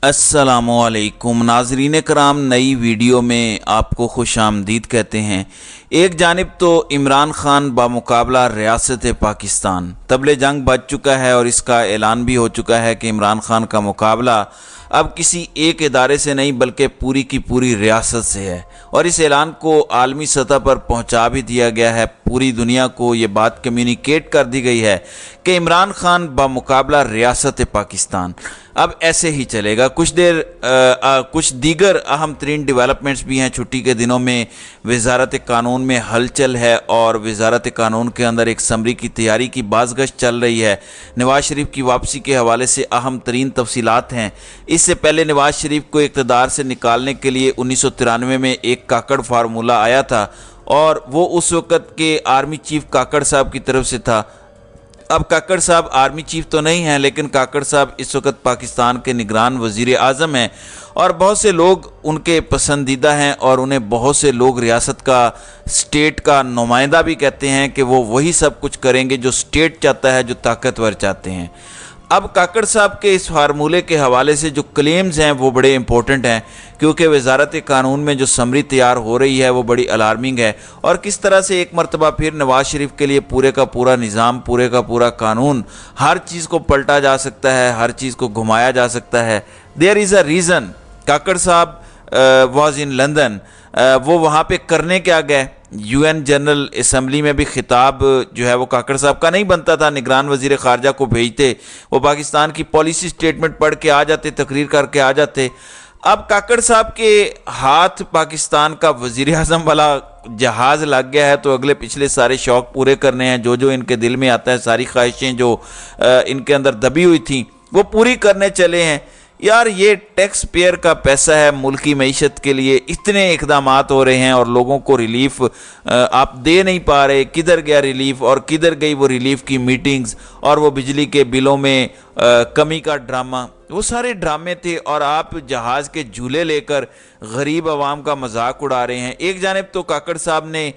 السلام علیکم ناظرین کرام، نئی ویڈیو میں آپ کو خوش آمدید کہتے ہیں۔ ایک جانب تو عمران خان بمقابلہ ریاست پاکستان طبل جنگ بج چکا ہے اور اس کا اعلان بھی ہو چکا ہے کہ عمران خان کا مقابلہ اب کسی ایک ادارے سے نہیں بلکہ پوری کی پوری ریاست سے ہے، اور اس اعلان کو عالمی سطح پر پہنچا بھی دیا گیا ہے۔ پوری دنیا کو یہ بات کمیونیکیٹ کر دی گئی ہے کہ عمران خان بمقابلہ ریاست پاکستان اب ایسے ہی چلے گا۔ کچھ دیگر اہم ترین ڈیولپمنٹس بھی ہیں۔ چھٹی کے دنوں میں وزارت قانون میں ہلچل ہے اور وزارت قانون کے اندر ایک اسمبلی کی تیاری کی بازگشت چل رہی ہے۔ نواز شریف کی واپسی کے حوالے سے اہم ترین تفصیلات ہیں۔ اس سے پہلے نواز شریف کو اقتدار سے نکالنے کے لیے 1993 میں ایک کاکڑ فارمولہ آیا تھا، اور وہ اس وقت کے آرمی چیف کاکڑ صاحب کی طرف سے تھا۔ اب کاکڑ صاحب آرمی چیف تو نہیں ہیں، لیکن کاکڑ صاحب اس وقت پاکستان کے نگران وزیر اعظم ہیں، اور بہت سے لوگ ان کے پسندیدہ ہیں، اور انہیں بہت سے لوگ ریاست کا، اسٹیٹ کا نمائندہ بھی کہتے ہیں کہ وہ وہی سب کچھ کریں گے جو اسٹیٹ چاہتا ہے، جو طاقتور چاہتے ہیں۔ اب کاکڑ صاحب کے اس فارمولے کے حوالے سے جو کلیمز ہیں وہ بڑے امپورٹنٹ ہیں، کیونکہ وزارت قانون میں جو سمری تیار ہو رہی ہے وہ بڑی الارمنگ ہے، اور کس طرح سے ایک مرتبہ پھر نواز شریف کے لیے پورے کا پورا نظام، پورے کا پورا قانون، ہر چیز کو پلٹا جا سکتا ہے، ہر چیز کو گھمایا جا سکتا ہے۔ دیر از اے ریزن کاکڑ صاحب واز ان لندن۔ وہ وہاں پہ کرنے کیا گئے؟ UN جنرل اسمبلی میں بھی خطاب جو ہے وہ کاکڑ صاحب کا نہیں بنتا تھا، نگران وزیر خارجہ کو بھیجتے، وہ پاکستان کی پالیسی سٹیٹمنٹ پڑھ کے آ جاتے، تقریر کر کے آ جاتے۔ اب کاکڑ صاحب کے ہاتھ پاکستان کا وزیر اعظم والا جہاز لگ گیا ہے، تو اگلے پچھلے سارے شوق پورے کرنے ہیں، جو ان کے دل میں آتا ہے، ساری خواہشیں جو ان کے اندر دبی ہوئی تھیں وہ پوری کرنے چلے ہیں۔ یار یہ ٹیکس پیئر کا پیسہ ہے، ملکی معیشت کے لیے اتنے اقدامات ہو رہے ہیں اور لوگوں کو ریلیف آپ دے نہیں پا رہے۔ کدھر گیا ریلیف، اور کدھر گئی وہ ریلیف کی میٹنگز، اور وہ بجلی کے بلوں میں کمی کا ڈرامہ، وہ سارے ڈرامے تھے، اور آپ جہاز کے جھولے لے کر غریب عوام کا مذاق اڑا رہے ہیں۔ ایک جانب تو کاکڑ صاحب نے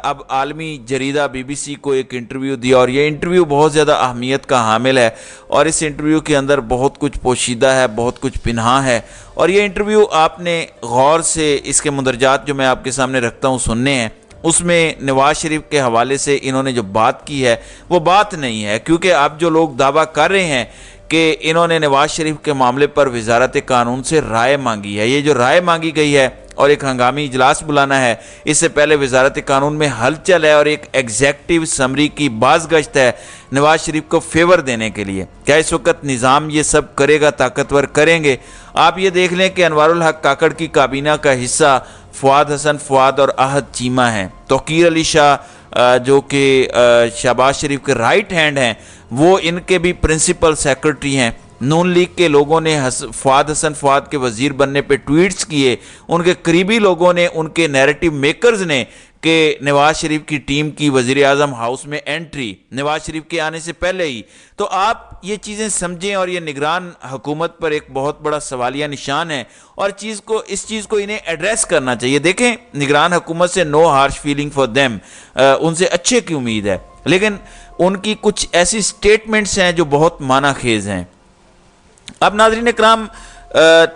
اب عالمی جریدہ BBC کو ایک انٹرویو دیا، اور یہ انٹرویو بہت زیادہ اہمیت کا حامل ہے، اور اس انٹرویو کے اندر بہت کچھ پوشیدہ ہے، بہت کچھ پنہاں ہے، اور یہ انٹرویو آپ نے غور سے اس کے مندرجات جو میں آپ کے سامنے رکھتا ہوں سننے ہیں۔ اس میں نواز شریف کے حوالے سے انہوں نے جو بات کی ہے وہ بات نہیں ہے، کیونکہ اب جو لوگ دعویٰ کر رہے ہیں کہ انہوں نے نواز شریف کے معاملے پر وزارت قانون سے رائے مانگی ہے، یہ جو رائے مانگی گئی ہے اور ایک ہنگامی اجلاس بلانا ہے، اس سے پہلے وزارت قانون میں ہلچل ہے اور ایک ایگزیکٹو سمری کی بازگشت ہے نواز شریف کو فیور دینے کے لیے۔ کیا اس وقت نظام یہ سب کرے گا؟ طاقتور کریں گے؟ آپ یہ دیکھ لیں کہ انوار الحق کاکڑ کی کابینہ کا حصہ فؤاد حسن فؤاد اور احد چیمہ ہیں۔ توقیر علی شاہ جو کہ شہباز شریف کے رائٹ ہینڈ ہیں، وہ ان کے بھی پرنسپل سیکرٹری ہیں۔ نون لیگ کے لوگوں نے فؤاد حسن فؤاد کے وزیر بننے پہ ٹویٹس کیے، ان کے قریبی لوگوں نے، ان کے نیریٹو میکرز نے، کہ نواز شریف کی ٹیم کی وزیر اعظم ہاؤس میں انٹری نواز شریف کے آنے سے پہلے ہی۔ تو آپ یہ چیزیں سمجھیں، اور یہ نگران حکومت پر ایک بہت بڑا سوالیہ نشان ہے، اور اس چیز کو انہیں ایڈریس کرنا چاہیے۔ دیکھیں، نگران حکومت سے نو ہارش فیلنگ فار دیم، ان سے اچھے کی امید ہے، لیکن ان کی کچھ ایسی سٹیٹمنٹس ہیں جو بہت معنی خیز ہیں۔ اب ناظرین اکرام،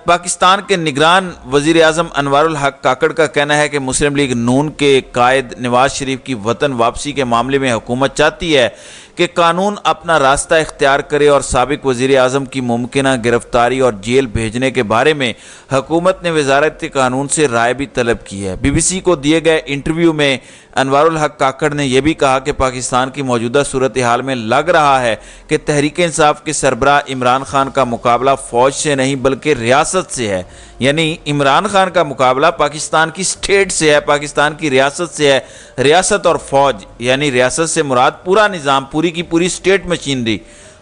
پاکستان کے نگران وزیر اعظم انوار الحق کاکڑ کا کہنا ہے کہ مسلم لیگ نون کے قائد نواز شریف کی وطن واپسی کے معاملے میں حکومت چاہتی ہے کہ قانون اپنا راستہ اختیار کرے، اور سابق وزیر اعظم کی ممکنہ گرفتاری اور جیل بھیجنے کے بارے میں حکومت نے وزارت قانون سے رائے بھی طلب کی ہے۔ BBC کو دیے گئے انٹرویو میں انوار الحق کاکڑ نے یہ بھی کہا کہ پاکستان کی موجودہ صورتحال میں لگ رہا ہے کہ تحریک انصاف کے سربراہ عمران خان کا مقابلہ فوج سے نہیں بلکہ ریاست سے ہے، یعنی عمران خان کا مقابلہ پاکستان کی سٹیٹ سے ہے، پاکستان کی ریاست سے ہے۔ ریاست اور فوج، یعنی ریاست سے مراد پورا نظام، پوری کی پوری سٹیٹ مشینری۔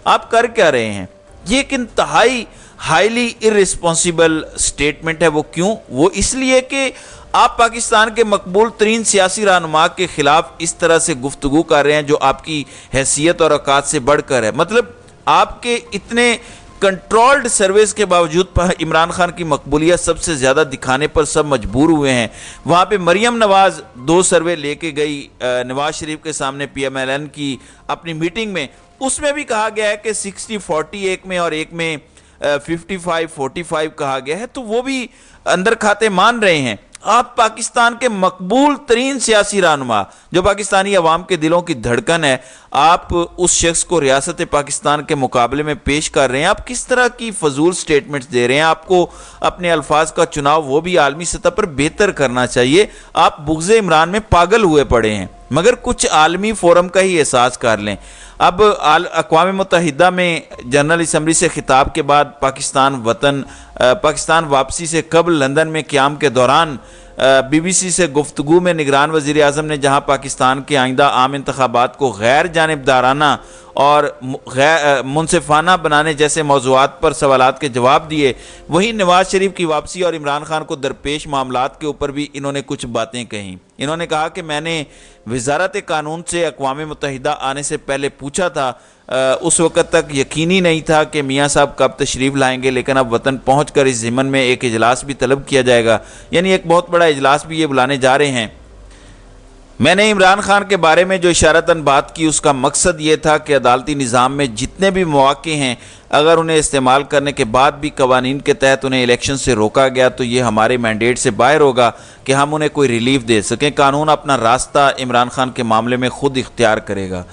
آپ کر کیا رہے ہیں؟ یہ ایک انتہائی ہائیلی ارریسپانسیبل سٹیٹمنٹ ہے۔ وہ کیوں؟ وہ اس لیے کہ آپ پاکستان کے مقبول ترین سیاسی رہنما کے خلاف اس طرح سے گفتگو کر رہے ہیں جو آپ کی حیثیت اور اوقات سے بڑھ کر ہے۔ مطلب آپ کے اتنے کنٹرولڈ سروس کے باوجود عمران خان کی مقبولیت سب سے زیادہ دکھانے پر سب مجبور ہوئے ہیں۔ وہاں پہ مریم نواز 2 سروے لے کے گئی نواز شریف کے سامنے PMLN کی اپنی میٹنگ میں، اس میں بھی کہا گیا ہے کہ 60-40 ایک میں اور ایک میں 55-45 کہا گیا ہے، تو وہ بھی اندر کھاتے مان رہے ہیں۔ آپ پاکستان کے مقبول ترین سیاسی رہنما جو پاکستانی عوام کے دلوں کی دھڑکن ہے، آپ اس شخص کو ریاست پاکستان کے مقابلے میں پیش کر رہے ہیں۔ آپ کس طرح کی فضول سٹیٹمنٹس دے رہے ہیں؟ آپ کو اپنے الفاظ کا چناؤ وہ بھی عالمی سطح پر بہتر کرنا چاہیے۔ آپ بغض عمران میں پاگل ہوئے پڑے ہیں، مگر کچھ عالمی فورم کا ہی احساس کر لیں۔ اب اقوام متحدہ میں جنرل اسمبلی سے خطاب کے بعد پاکستان واپسی سے قبل لندن میں قیام کے دوران بی بی سی سے گفتگو میں نگران وزیر اعظم نے جہاں پاکستان کے آئندہ عام انتخابات کو غیر جانبدارانہ اور منصفانہ بنانے جیسے موضوعات پر سوالات کے جواب دیے، وہیں نواز شریف کی واپسی اور عمران خان کو درپیش معاملات کے اوپر بھی انہوں نے کچھ باتیں کہیں۔ انہوں نے کہا کہ میں نے وزارت قانون سے اقوام متحدہ آنے سے پہلے پوچھا تھا، اس وقت تک یقینی نہیں تھا کہ میاں صاحب کب تشریف لائیں گے، لیکن اب وطن پہنچ کر اس ضمن میں ایک اجلاس بھی طلب کیا جائے گا، یعنی ایک بہت بڑا اجلاس بھی یہ بلانے جا رہے ہیں۔ میں نے عمران خان کے بارے میں جو اشارتاً بات کی، اس کا مقصد یہ تھا کہ عدالتی نظام میں جتنے بھی مواقع ہیں، اگر انہیں استعمال کرنے کے بعد بھی قوانین کے تحت انہیں الیکشن سے روکا گیا تو یہ ہمارے مینڈیٹ سے باہر ہوگا کہ ہم انہیں کوئی ریلیف دے سکیں۔ قانون اپنا راستہ عمران خان کے معاملے میں خود اختیار کرے گا۔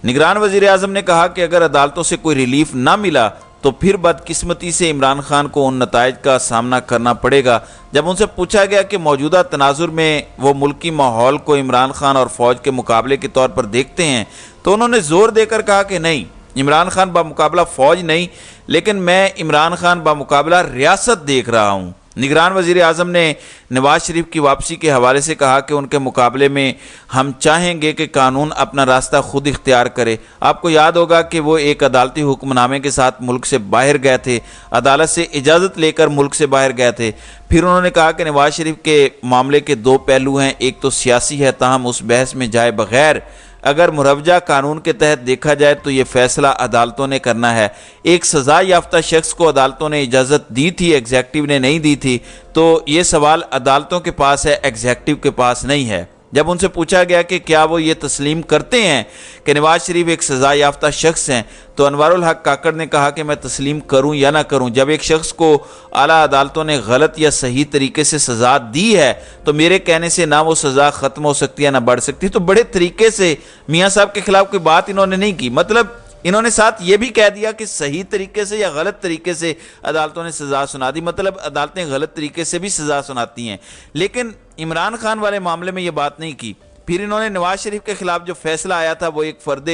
نگران وزیر اعظم نے کہا کہ اگر عدالتوں سے کوئی ریلیف نہ ملا تو پھر بدقسمتی سے عمران خان کو ان نتائج کا سامنا کرنا پڑے گا۔ جب ان سے پوچھا گیا کہ موجودہ تناظر میں وہ ملکی ماحول کو عمران خان اور فوج کے مقابلے کے طور پر دیکھتے ہیں تو انہوں نے زور دے کر کہا کہ نہیں، عمران خان بمقابلہ فوج نہیں، لیکن میں عمران خان بمقابلہ ریاست دیکھ رہا ہوں۔ نگران وزیر اعظم نے نواز شریف کی واپسی کے حوالے سے کہا کہ ان کے مقابلے میں ہم چاہیں گے کہ قانون اپنا راستہ خود اختیار کرے۔ آپ کو یاد ہوگا کہ وہ ایک عدالتی حکم نامے کے ساتھ ملک سے باہر گئے تھے، عدالت سے اجازت لے کر ملک سے باہر گئے تھے۔ پھر انہوں نے کہا کہ نواز شریف کے معاملے کے دو پہلو ہیں، ایک تو سیاسی ہے، تاہم اس بحث میں جائے بغیر اگر مروجہ قانون کے تحت دیکھا جائے تو یہ فیصلہ عدالتوں نے کرنا ہے۔ ایک سزا یافتہ شخص کو عدالتوں نے اجازت دی تھی، ایگزیکٹو نے نہیں دی تھی، تو یہ سوال عدالتوں کے پاس ہے، ایگزیکٹو کے پاس نہیں ہے۔ جب ان سے پوچھا گیا کہ کیا وہ یہ تسلیم کرتے ہیں کہ نواز شریف ایک سزا یافتہ شخص ہیں، تو انوار الحق کاکڑ نے کہا کہ میں تسلیم کروں یا نہ کروں، جب ایک شخص کو اعلیٰ عدالتوں نے غلط یا صحیح طریقے سے سزا دی ہے تو میرے کہنے سے نہ وہ سزا ختم ہو سکتی ہے نہ بڑھ سکتی۔ تو بڑے طریقے سے میاں صاحب کے خلاف کوئی بات انہوں نے نہیں کی، مطلب انہوں نے ساتھ یہ بھی کہہ دیا کہ صحیح طریقے سے یا غلط طریقے سے عدالتوں نے سزا سنا دی، مطلب عدالتیں غلط طریقے سے بھی سزا سناتی ہیں، لیکن عمران خان والے معاملے میں یہ بات نہیں کی۔ پھر انہوں نے نواز شریف کے خلاف جو فیصلہ آیا تھا وہ ایک فرد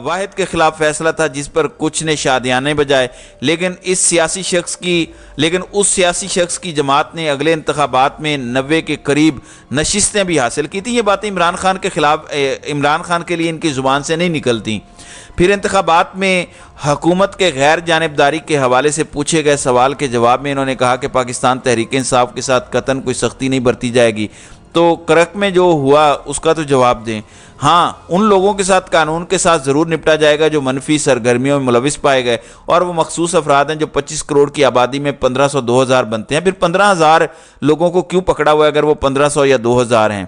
واحد کے خلاف فیصلہ تھا جس پر کچھ نے شادیانے بجائے، لیکن اس سیاسی شخص کی جماعت نے اگلے انتخابات میں 90 کے قریب نشستیں بھی حاصل کی تھیں۔ یہ باتیں عمران خان کے لیے ان کی زبان سے نہیں نکلتی۔ پھر انتخابات میں حکومت کے غیر جانبداری کے حوالے سے پوچھے گئے سوال کے جواب میں انہوں نے کہا کہ پاکستان تحریک انصاف کے ساتھ قطعاً کوئی سختی نہیں برتی جائے گی۔ تو کرک میں جو ہوا اس کا تو جواب دیں۔ ہاں، ان لوگوں کے ساتھ قانون کے ساتھ ضرور نپٹا جائے گا جو منفی سرگرمیوں میں ملوث پائے گئے، اور وہ مخصوص افراد ہیں جو 25 کروڑ کی آبادی میں 1500 2000 بنتے ہیں۔ پھر 15000 لوگوں کو کیوں پکڑا ہوا ہے اگر وہ 1500 یا 2000 ہیں؟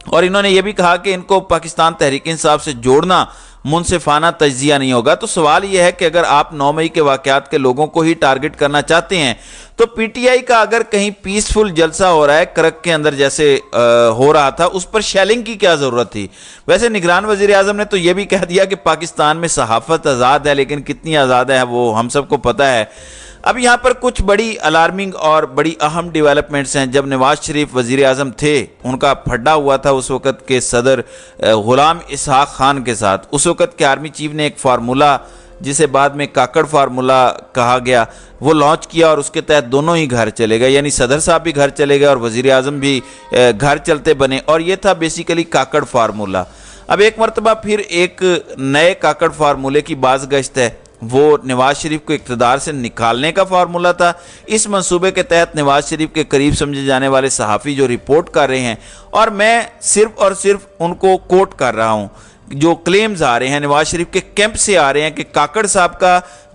اور انہوں نے یہ بھی کہا کہ ان کو پاکستان تحریک انصاف سے جوڑنا منصفانہ تجزیہ نہیں ہوگا۔ تو سوال یہ ہے کہ اگر آپ 9 مئی کے واقعات کے لوگوں کو ہی ٹارگٹ کرنا چاہتے ہیں تو پی ٹی آئی کا اگر کہیں پیسفل جلسہ ہو رہا ہے کرک کے اندر جیسے ہو رہا تھا، اس پر شیلنگ کی کیا ضرورت تھی؟ ویسے نگران وزیر اعظم نے تو یہ بھی کہہ دیا کہ پاکستان میں صحافت آزاد ہے، لیکن کتنی آزاد ہے وہ ہم سب کو پتہ ہے۔ اب یہاں پر کچھ بڑی الارمنگ اور بڑی اہم ڈیولپمنٹس ہیں۔ جب نواز شریف وزیر اعظم تھے، ان کا پھڈا ہوا تھا اس وقت کے صدر غلام اسحاق خان کے ساتھ۔ اس وقت کے آرمی چیف نے ایک فارمولہ جسے بعد میں کاکڑ فارمولہ کہا گیا وہ لانچ کیا، اور اس کے تحت دونوں ہی گھر چلے گئے، یعنی صدر صاحب بھی گھر چلے گئے اور وزیر اعظم بھی گھر چلتے بنے، اور یہ تھا بیسیکلی کاکڑ فارمولہ۔ اب ایک مرتبہ پھر ایک نئے کاکڑ فارمولے کی باز گشت ہے، وہ نواز شریف کو اقتدار سے نکالنے کا فارمولہ تھا۔ اس منصوبے کے تحت نواز شریف کے قریب سمجھے جانے والے صحافی جو رپورٹ کر رہے ہیں، اور میں صرف اور صرف ان کو کوٹ کر رہا ہوں، جو کلیمز آ رہے ہیں نواز شریف کے کیمپ سے آ رہے ہیں کہ کاکڑ صاحب کا